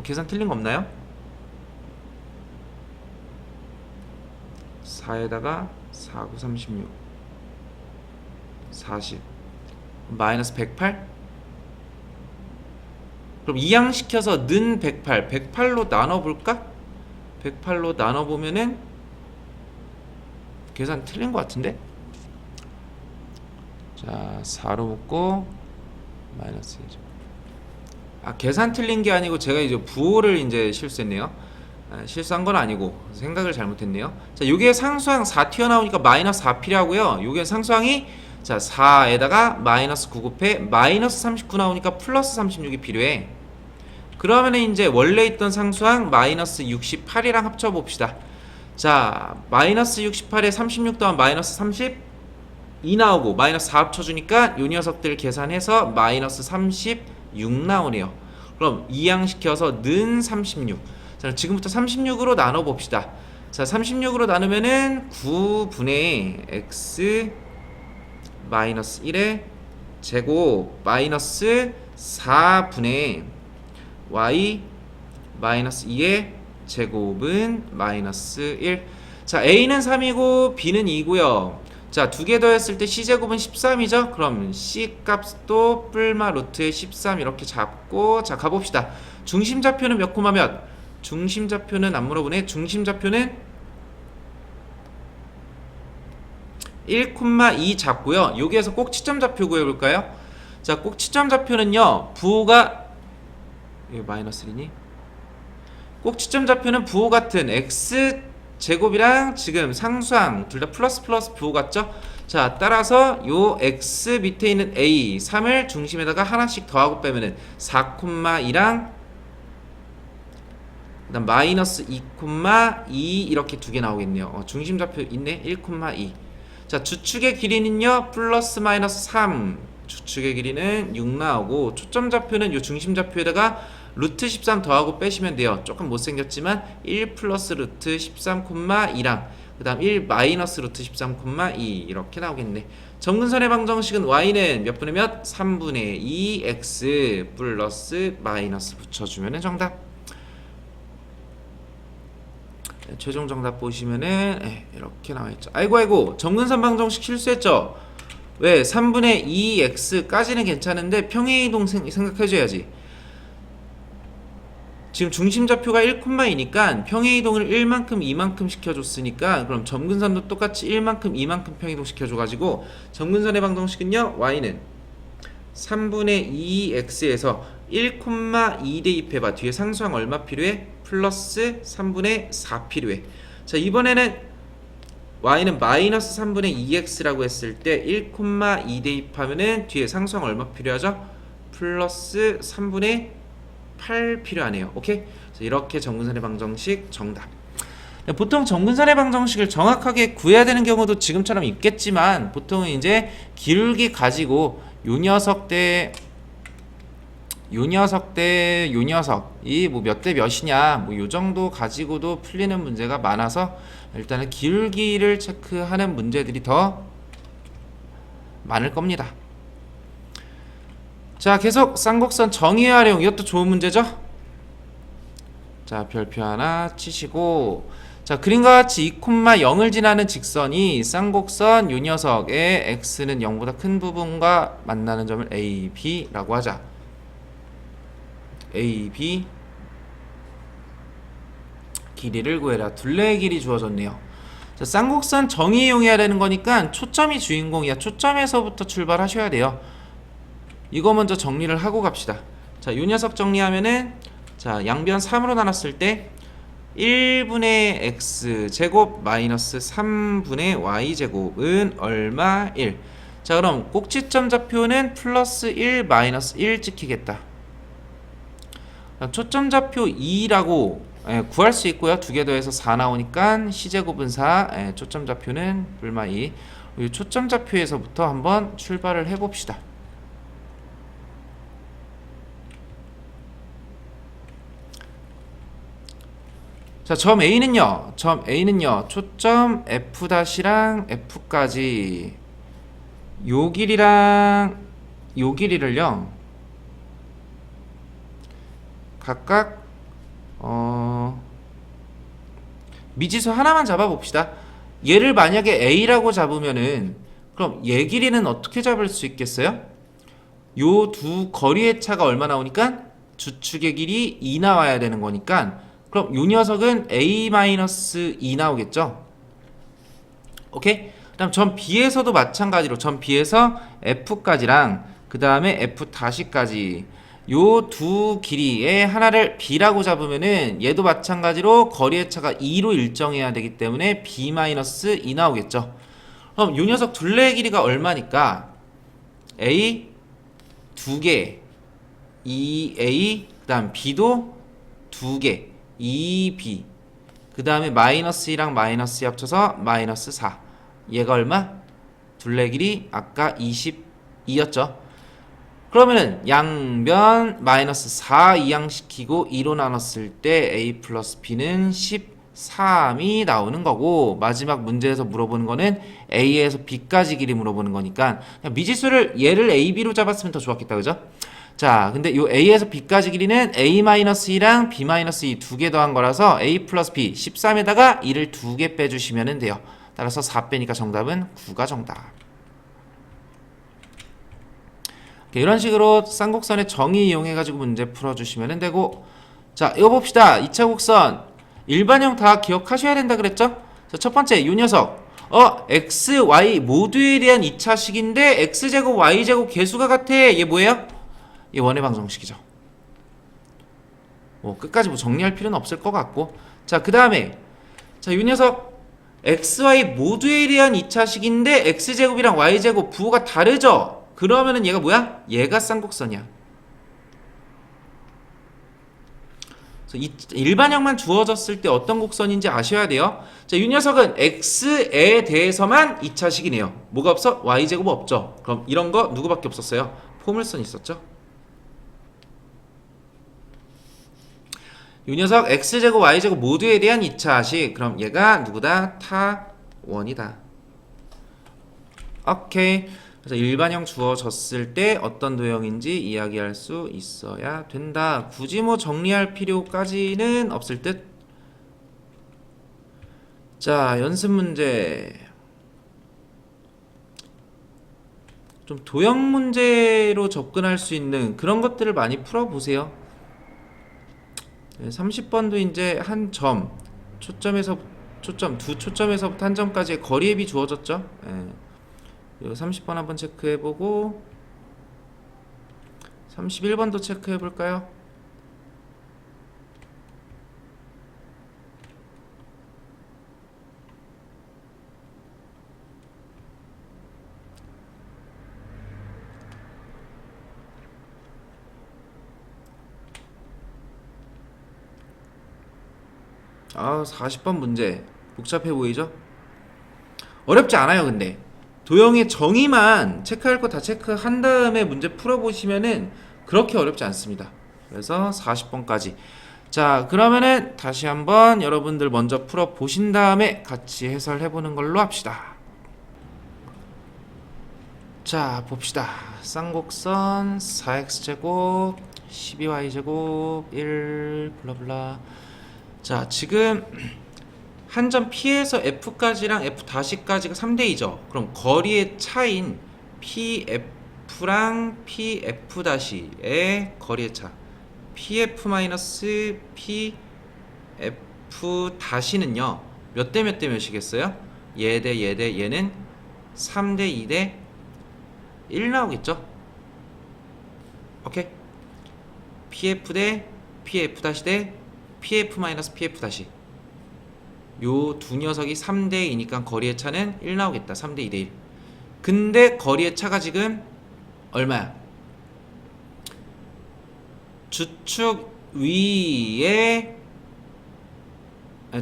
A: 계산 틀린 거 없나요? 4에다가 4, 9, 36 40 마이너스 108 그럼 이항시켜서 는 108 108로 나눠볼까? 108로 나눠보면은 계산 틀린 것 같은데? 자 4로 묶고 마이너스 1죠. 아 계산 틀린 게 아니고 제가 이제 부호를 이제 실수했네요. 실수한 건 아니고 생각을 잘못했네요. 자 요게 상수항 4 튀어나오니까 마이너스 4 필요하고요. 요게 상수항이 자 4에다가 마이너스 9 곱해 마이너스 39 나오니까 플러스 36이 필요해. 그러면 이제 원래 있던 상수항 마이너스 68이랑 합쳐봅시다. 자 마이너스 68에 36 더하면 마이너스 32 나오고 마이너스 4 합쳐주니까 요 녀석들 계산해서 마이너스 36 나오네요. 그럼 이항시켜서 는 36 자 지금부터 36으로 나눠봅시다. 자 36으로 나누면은 9분의 x 마이너스 1의 제곱 마이너스 4분의 y 마이너스 2의 제곱은 마이너스 1. 자 a는 3이고 b는 2고요. 자 두 개 더했을 때 c제곱은 13이죠. 그럼 c 값도 뿔마 루트의 13 이렇게 잡고 자 가봅시다. 중심좌표는 몇 콤마 몇? 중심좌표는 안 물어보네. 중심좌표는 1,2 잡고요. 여기에서 꼭 치점좌표 구해볼까요? 자 꼭 치점좌표는요 부호가 이거 마이너스 1이니? 꼭 치점좌표는 부호 같은 x 제곱이랑 지금 상수항 둘 다 플러스 부호 같죠? 자 따라서 요 x 밑에 있는 a 3을 중심에다가 하나씩 더하고 빼면은 4,2랑 그 다음 마이너스 2,2 이렇게 두 개 나오겠네요. 중심좌표 있네. 1,2 자 주축의 길이는요 플러스 마이너스 3 주축의 길이는 6 나오고 초점좌표는 요 중심좌표에다가 루트 13 더하고 빼시면 돼요. 조금 못생겼지만 1 플러스 루트 13,2랑 그 다음 1 마이너스 루트 13,2 이렇게 나오겠네. 점근선의 방정식은 y는 몇 분의 몇? 3분의 2 x 플러스 마이너스 붙여주면 정답. 최종 정답 보시면은 이렇게 나와있죠. 아이고 점근선 방정식 실수했죠. 왜? 3분의 2x까지는 괜찮은데 평행이동 생각해줘야지. 지금 중심좌표가 1,2니까 평행이동을 1만큼 2만큼 시켜줬으니까 그럼 점근선도 똑같이 1만큼 2만큼 평행이동 시켜줘가지고 점근선의 방정식은요, y는 3분의 2x에서 1,2 대입해봐. 뒤에 상수항 얼마 필요해? 플러스 3분의 4 필요해. 자, 이번에는 y는 마이너스 3분의 2x라고 했을 때 1,2 대입하면은 뒤에 상수항 얼마 필요하죠? 플러스 3분의 8 필요하네요. 오케이? 이렇게 정근선의 방정식 정답. 보통 정근선의 방정식을 정확하게 구해야 되는 경우도 지금처럼 있겠지만 보통은 이제 기울기 가지고 요 녀석 대 요 녀석이 뭐 몇 대 몇이냐 뭐 요 정도 가지고도 풀리는 문제가 많아서 일단은 기울기를 체크하는 문제들이 더 많을 겁니다. 자, 계속 쌍곡선 정의 활용. 이것도 좋은 문제죠? 자, 별표 하나 치시고, 자, 그림과 같이 2,0을 지나는 직선이 쌍곡선 요 녀석의 x는 0보다 큰 부분과 만나는 점을 A, B라고 하자. A, B 길이를 구해라. 둘레의 길이 주어졌네요. 자, 쌍곡선 정의 이용해야 되는 거니까 초점이 주인공이야. 초점에서부터 출발하셔야 돼요. 이거 먼저 정리를 하고 갑시다. 자, 요 녀석 정리하면은 자, 양변 3으로 나눴을 때 1분의 x제곱 마이너스 3분의 y제곱은 얼마? 1. 자, 그럼 꼭지점 좌표는 플러스 1 마이너스 1 찍히겠다. 초점 좌표 2라고 구할 수 있고요. 두 개 더해서 4 나오니까 c제곱은 4, 초점 좌표는 불마 2. 이 초점 좌표에서부터 한번 출발을 해봅시다. 자, 점 A는요, 초점 F'-랑 F까지 요 길이랑 요 길이를요, 각각 미지수 하나만 잡아봅시다. 얘를 만약에 A라고 잡으면은 그럼 얘 길이는 어떻게 잡을 수 있겠어요? 요 두 거리의 차가 얼마 나오니까 주축의 길이 2 나와야 되는 거니까 그럼 요 녀석은 A-2 나오겠죠? 오케이? 그 다음 점 B에서도 마찬가지로 점 B에서 F까지랑 그 다음에 F'까지 요 두 길이의 하나를 B라고 잡으면은 얘도 마찬가지로 거리의 차가 2로 일정해야 되기 때문에 B-2 나오겠죠? 그럼 요 녀석 둘레의 길이가 얼마니까 A 2개 2A 그 다음 B도 2개 2B 그 다음에 마이너스 2랑 마이너스 2 합쳐서 마이너스 4. 얘가 얼마? 둘레 길이 아까 22였죠. 그러면은 양변 마이너스 4 이항시키고 2로 나눴을 때 A 플러스 B는 13이 나오는 거고, 마지막 문제에서 물어보는 거는 A에서 B까지 길이 물어보는 거니까 그냥 미지수를 얘를 A, B로 잡았으면 더 좋았겠다, 그죠? 자, 근데 요 A에서 B까지 길이는 A-2랑 B-2 두 개 더한 거라서 A 플러스 B 13에다가 2를 두 개 빼주시면 돼요. 따라서 4 빼니까 정답은 9가 정답. 이런 식으로 쌍곡선의 정의 이용해가지고 문제 풀어주시면 되고, 자, 이거 봅시다. 2차 곡선 일반형 다 기억하셔야 된다 그랬죠? 자, 첫 번째 요 녀석 x, y 모두에 대한 2차식인데 x제곱, y제곱 개수가 같아. 얘 뭐예요? 얘 원의 방정식이죠. 끝까지 뭐 정리할 필요는 없을 것 같고, 자, 그 다음에 자, 요 녀석 x, y 모두에 대한 2차식인데 x제곱이랑 y제곱 부호가 다르죠? 그러면은 얘가 뭐야? 얘가 쌍곡선이야. 일반형만 주어졌을 때 어떤 곡선인지 아셔야 돼요. 자, 이 녀석은 x에 대해서만 2차식이네요. 뭐가 없어? y제곱 없죠. 그럼 이런 거 누구밖에 없었어요? 포물선 있었죠. 이 녀석 x제곱 y제곱 모두에 대한 2차식. 그럼 얘가 누구다? 타원이다. 오케이. 그래서 일반형 주어졌을 때 어떤 도형인지 이야기할 수 있어야 된다. 굳이 뭐 정리할 필요까지는 없을 듯. 자, 연습 문제. 좀 도형 문제로 접근할 수 있는 그런 것들을 많이 풀어보세요. 30번도 이제 한 점, 초점에서 초점, 두 초점에서부터 한 점까지의 거리앱이 주어졌죠. 그리고 30번 한번 체크해보고 31번도 체크해볼까요? 아, 40번 문제 복잡해 보이죠? 어렵지 않아요. 근데 도형의 정의만 체크할 거 다 체크한 다음에 문제 풀어보시면은 그렇게 어렵지 않습니다. 그래서 40번까지. 자, 그러면은 다시 한번 여러분들 먼저 풀어보신 다음에 같이 해설해보는 걸로 합시다. 자, 봅시다. 쌍곡선 4x제곱 12y제곱 1 블라블라. 자, 지금 한 점 P에서 F까지랑 F'까지가 3대2죠. 그럼 거리의 차인 PF랑 PF'의 거리의 차 PF-PF'-는요 몇 대 몇 대 몇이겠어요? 얘 대 얘 대 얘는 3대 2 대 1 나오겠죠? 오케이. PF 대 PF' 대 PF-PF'. 요 두 녀석이 3대 2니까 거리의 차는 1 나오겠다. 3대 2 대 1. 근데 거리의 차가 지금 얼마야? 주축 위에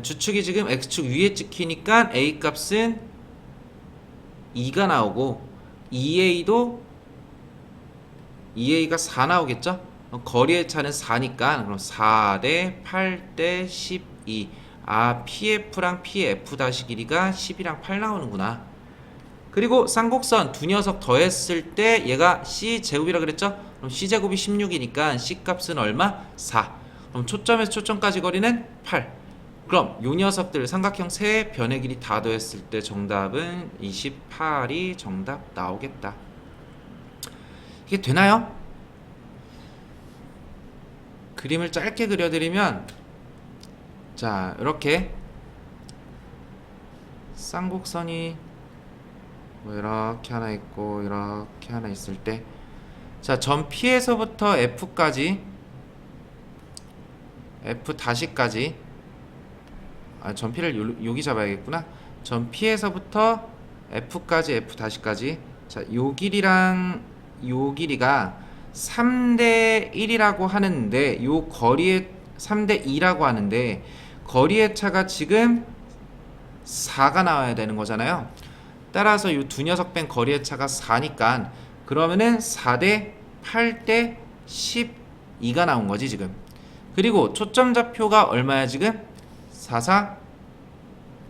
A: 주축이 지금 X축 위에 찍히니까 A 값은 2가 나오고 EA가 4 나오겠죠? 거리의 차는 4니까 그럼 4 대 8 대 12. 아, PF랑 PF' 길이가 10이랑 8 나오는구나. 그리고 쌍곡선 두 녀석 더했을 때 얘가 C제곱이라 그랬죠? 그럼 C제곱이 16이니까 C값은 얼마? 4. 그럼 초점에서 초점까지 거리는 8. 그럼 요 녀석들 삼각형 세 변의 길이 다 더했을 때 정답은 28이 정답 나오겠다. 이게 되나요? 그림을 짧게 그려드리면, 자, 이렇게 쌍곡선이 뭐 이렇게 하나 있고 이렇게 하나 있을 때, 자, 점 P에서부터 F까지 F'까지, 아, 점 P를 여기 잡아야겠구나. 점 P에서부터 F까지 F'까지. 자, 요 길이랑 요 길이가 3대 1이라고 하는데, 요 거리의 3대 2라고 하는데 거리의 차가 지금 4가 나와야 되는 거잖아요. 따라서 이 두 녀석 뺀 거리의 차가 4니까 그러면은 4대 8대 12가 나온 거지 지금. 그리고 초점 좌표가 얼마야 지금? 4, 4,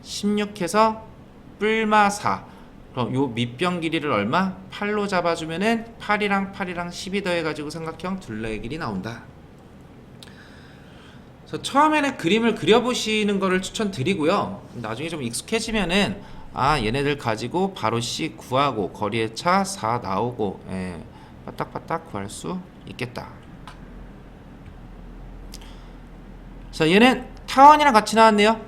A: 16해서 뿔마 4. 그럼 요 밑변 길이를 얼마? 8로 잡아주면은 8이랑 12 더해가지고 삼각형 둘레의 길이 나온다. 그래서 처음에는 그림을 그려보시는 거를 추천드리고요. 나중에 좀 익숙해지면은 아, 얘네들 가지고 바로 C 구하고 거리의 차 4 나오고, 예, 빠딱빠딱 구할 수 있겠다. 자, 얘는 타원이랑 같이 나왔네요.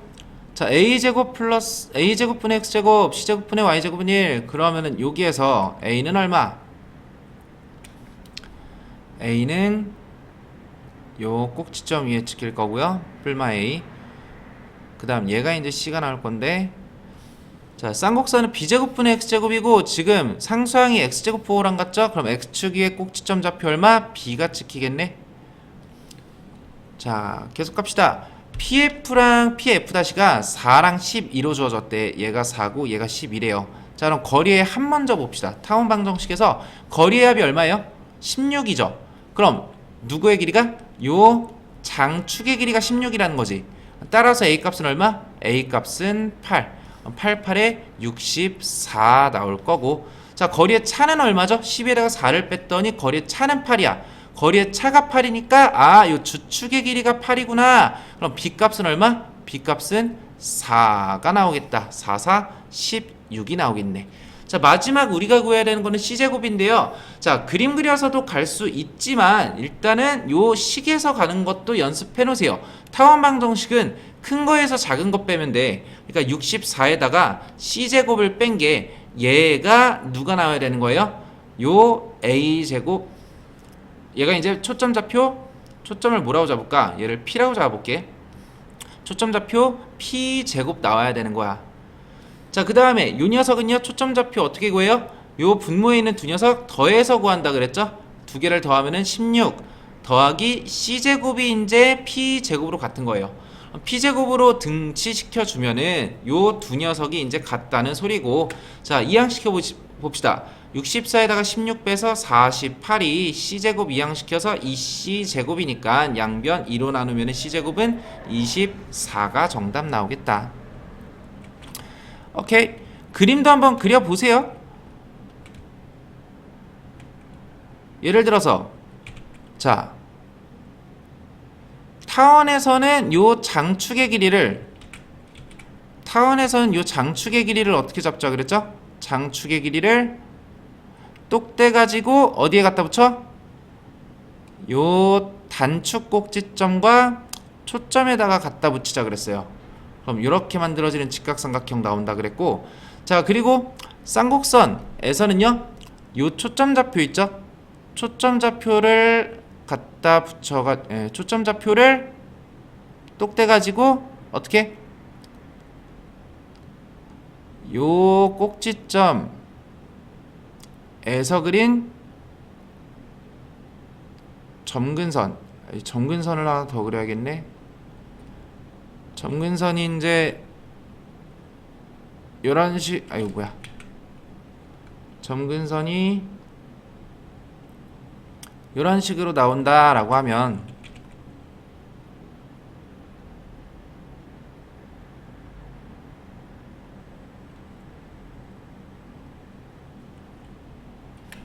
A: 자, a제곱 플러스 a제곱 분의 x제곱 c제곱 분의 y제곱은 1. 그러면은 여기에서 a는 얼마? a는 요 꼭지점 위에 찍힐 거고요. 뿔마 a. 그 다음 얘가 이제 c가 나올 건데, 자, 쌍곡선은 b제곱 분의 x제곱이고 지금 상수항이 x제곱 보호랑 같죠? 그럼 x축 위에 꼭지점 좌표 얼마? b가 찍히겠네. 자, 계속 갑시다. PF랑 PF'가 4랑 12로 주어졌대. 얘가 4고 얘가 11이에요. 자, 그럼 거리의 합 먼저 봅시다. 타원 방정식에서 거리의 합이 얼마예요? 16이죠. 그럼 누구의 길이가? 요 장축의 길이가 16이라는 거지. 따라서 A값은 얼마? A값은 8. 8, 8에 64 나올 거고. 자, 거리의 차는 얼마죠? 10에다가 4를 뺐더니 거리의 차는 8이야. 거리의 차가 8이니까 아, 요 주축의 길이가 8이구나. 그럼 B값은 얼마? B값은 4가 나오겠다. 4, 4, 16이 나오겠네. 자, 마지막 우리가 구해야 되는 거는 C제곱인데요. 자, 그림 그려서도 갈 수 있지만 일단은 요 식에서 가는 것도 연습해 놓으세요. 타원 방정식은 큰 거에서 작은 거 빼면 돼. 그러니까 64에다가 C제곱을 뺀 게 얘가 누가 나와야 되는 거예요? 요 A제곱. 얘가 이제 초점 좌표, 초점을 뭐라고 잡을까? 얘를 P라고 잡아볼게. 초점 좌표 P제곱 나와야 되는 거야. 자, 그 다음에 요 녀석은요, 초점 좌표 어떻게 구해요? 요 분모에 있는 두 녀석 더해서 구한다 그랬죠? 두 개를 더하면은 16 더하기 C제곱이 이제 P제곱으로 같은 거예요. P제곱으로 등치시켜 주면은 요 두 녀석이 이제 같다는 소리고, 자, 이항시켜 봅시다. 64에다가 16 빼서 48이 C제곱 이항시켜서 2C제곱이니까 양변 2로 나누면 C제곱은 24가 정답 나오겠다. 오케이. 그림도 한번 그려보세요. 예를 들어서 자, 타원에서는 요 장축의 길이를 어떻게 잡자 그랬죠? 장축의 길이를 똑대 가지고 어디에 갖다 붙여? 요 단축 꼭지점과 초점에다가 갖다 붙이자 그랬어요. 그럼 이렇게 만들어지는 직각삼각형 나온다 그랬고, 자, 그리고 쌍곡선에서는요, 요 초점 좌표 있죠? 초점 좌표를 갖다 붙여가, 초점 좌표를 똑대 가지고 어떻게? 요 꼭지점에서 그린 점근선을 하나 더 그려야겠네. 점근선이 이제 요런 식, 아유 뭐야, 점근선이 요런 식으로 나온다 라고 하면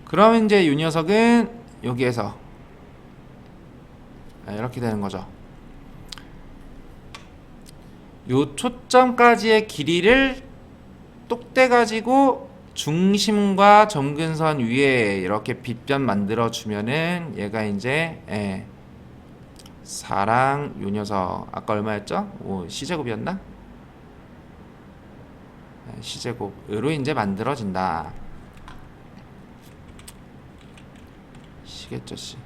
A: 그러면 이제 이 녀석은 여기에서 이렇게 되는 거죠. 요 초점까지의 길이를 똑대 가지고 중심과 점근선 위에 이렇게 빗변 만들어 주면은 얘가 이제 4랑 요 녀석 아까 얼마였죠? C제곱이었나? C제곱으로 이제 만들어진다. 시겠죠, 씨.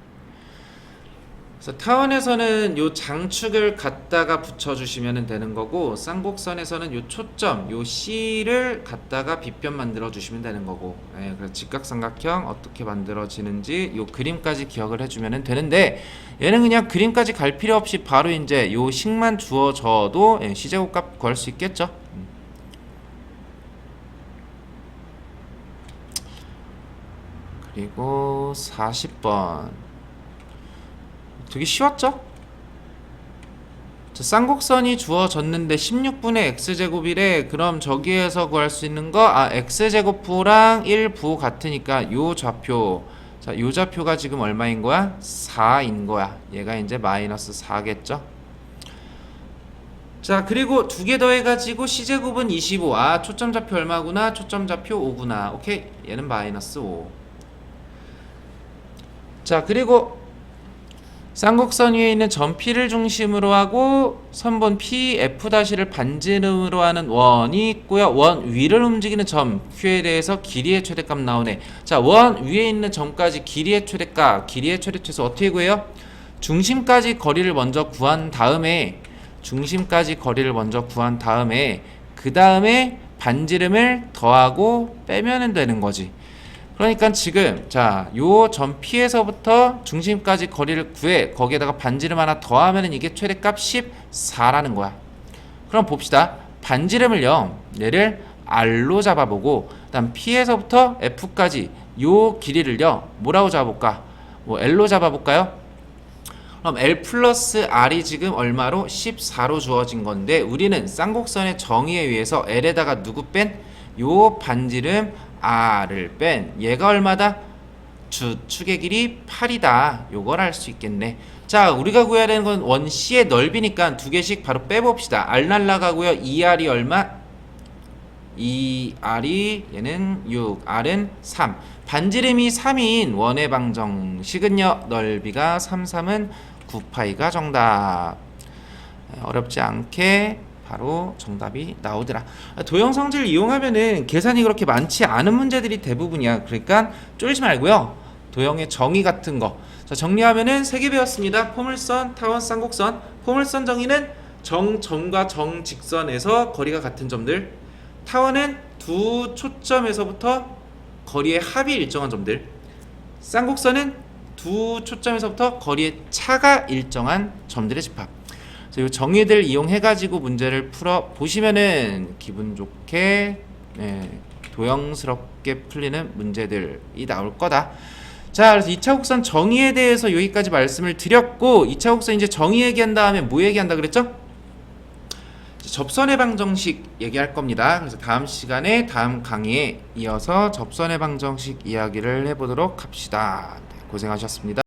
A: 그래서 타원에서는 요 장축을 갖다가 붙여주시면 되는 거고, 쌍곡선에서는 요 초점, 요 C를 갖다가 빗변 만들어 주시면 되는 거고, 그래서 직각삼각형 어떻게 만들어지는지 요 그림까지 기억을 해주면 되는데, 얘는 그냥 그림까지 갈 필요 없이 바로 이제 요 식만 주어져도 C제곱 값 구할 수 있겠죠. 그리고 40번 되게 쉬웠죠? 쌍곡선이 주어졌는데 16분의 x제곱이래. 그럼 저기에서 구할 수 있는 거, x제곱부랑 1부 같으니까 요 좌표, 자, 요 좌표가 지금 얼마인 거야? 4인 거야. 얘가 이제 마이너스 4겠죠? 자, 그리고 두 개 더해가지고 C제곱은 25. 초점 좌표 얼마구나? 초점 좌표 5구나. 오케이. 얘는 마이너스 5. 자, 그리고 쌍곡선 위에 있는 점 P를 중심으로 하고 선본 PF''를 반지름으로 하는 원이 있고요. 원 위를 움직이는 점 Q에 대해서 길이의 최대값 나오네. 자, 원 위에 있는 점까지 길이의 최대값, 길이의 최대치수 어떻게 구해요? 중심까지 거리를 먼저 구한 다음에 그 다음에 반지름을 더하고 빼면 되는 거지. 그러니까 지금 자, 요 점 P에서부터 중심까지 거리를 구해. 거기에다가 반지름 하나 더하면 이게 최대값 14라는 거야. 그럼 봅시다. 반지름을요, 얘를 R로 잡아보고, 그다음 P에서부터 F까지 요 길이를요 뭐라고 잡아볼까? L로 잡아볼까요? 그럼 L 플러스 R이 지금 얼마로? 14로 주어진 건데, 우리는 쌍곡선의 정의에 의해서 L에다가 누구 뺀? 요 반지름 R을 뺀 얘가 얼마다? 주축의 길이 8이다. 요걸 알 수 있겠네. 자, 우리가 구해야 되는 건 원 C의 넓이니까 두 개씩 바로 빼봅시다. R 날라가고요. 2R이 얼마? 2R이 얘는 6, R은 3. 반지름이 3인 원의 방정식은요. 넓이가 3, 3은 9파이가 정답. 어렵지 않게 바로 정답이 나오더라. 도형 성질을 이용하면은 계산이 그렇게 많지 않은 문제들이 대부분이야. 그러니까 쫄지 말고요. 도형의 정의 같은 거. 자, 정리하면은 3개 배웠습니다. 포물선, 타원, 쌍곡선. 포물선 정의는 정점과 정직선에서 거리가 같은 점들. 타원은 두 초점에서부터 거리의 합이 일정한 점들. 쌍곡선은 두 초점에서부터 거리의 차가 일정한 점들의 집합. 이 정의들 이용해가지고 문제를 풀어 보시면은 기분 좋게 도형스럽게 풀리는 문제들이 나올 거다. 자, 그래서 2차 곡선 정의에 대해서 여기까지 말씀을 드렸고, 2차 곡선 이제 정의 얘기한 다음에 뭐 얘기한다 그랬죠? 접선의 방정식 얘기할 겁니다. 그래서 다음 시간에 다음 강의에 이어서 접선의 방정식 이야기를 해보도록 합시다. 고생하셨습니다.